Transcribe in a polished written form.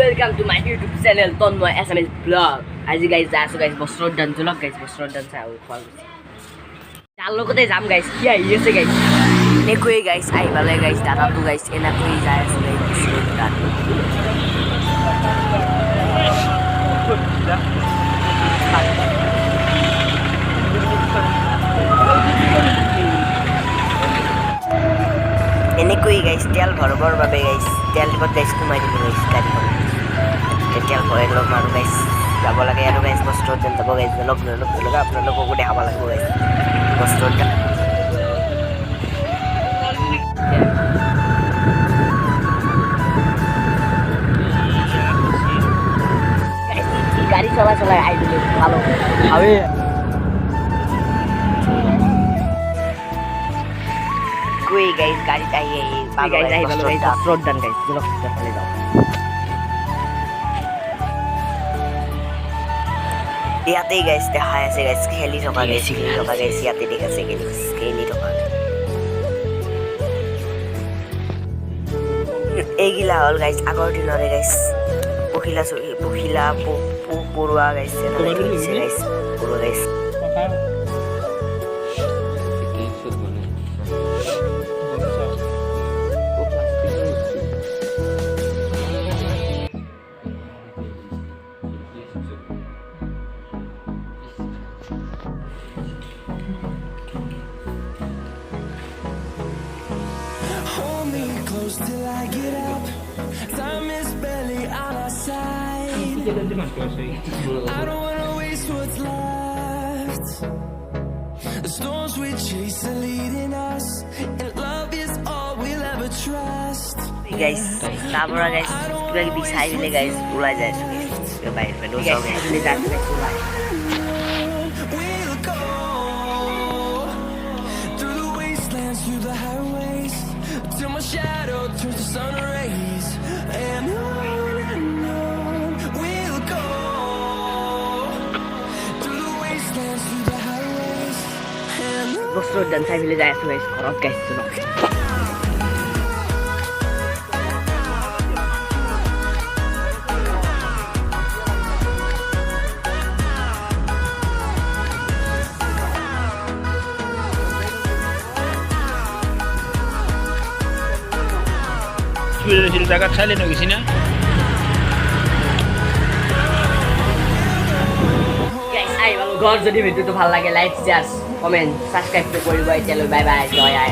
welcome to my YouTube channel Tonmoy Assamese vlog. আজি guys যাইছো guys বস্ত্ৰত ডান জলক guys বস্ত্ৰত ডান চাও খুৱালছি তাৰ লগতে যাম guys কি আহি আছে guys নেকৈ guys আহিবালে guys দাদাটো guys এনাকৈ যাই আছে guys বস্ত্ৰত ডান এনেকৈ guys তেল ভৰবৰ বাবে guys তেল দিব guys কমাই দিব guys গাড়ী তেল ভৰাই লগ মাৰো guys যাব লাগে আৰু guys বস্ত্ৰত যেন যাব guys লগ আপোনালোককো দেখাব লাগিব guys বস্ত্ৰত গাড়ি চলাই আইলে ভালো হবে কই গাইস গাড়ি চাইয়ে ভালো গাইস বস্ত্ৰত ডান guys জলক চলে যাও ইয়াতে গাইস দেখা আছে গাইস খেলি থকা গাইস ইয়াতে দেখাছে খেলি থকা এইগিলা হল গাইস আগৰ দিনৰে গাইস পখিলা পৰুৱা গাইস গাইস পৰুৱা guys Till I get up, time is barely on our side. I don't wanna waste what's left. The storms we chase are leading us, and love is all we'll ever trust. Hey guys, tabora guys, kiba kibi sai bile guys, ulai jai su guys. Yo bhai, no so guys, bile jai guys ulai. We'll go through the wastelands, through the highways, till my shadow turns to sun rays. And on we'll go through the wastelands, through the highways. And বস্ত্ৰত ডান চাই bile jai asu guys, ঘৰত guys শুনো Sudah jaga salin lagi sini. guys I ভালো ঘর যদি ভিডিওটো ভাল লাগে like share comment subscribe করে দিবা চলো বাই বাই জয় আই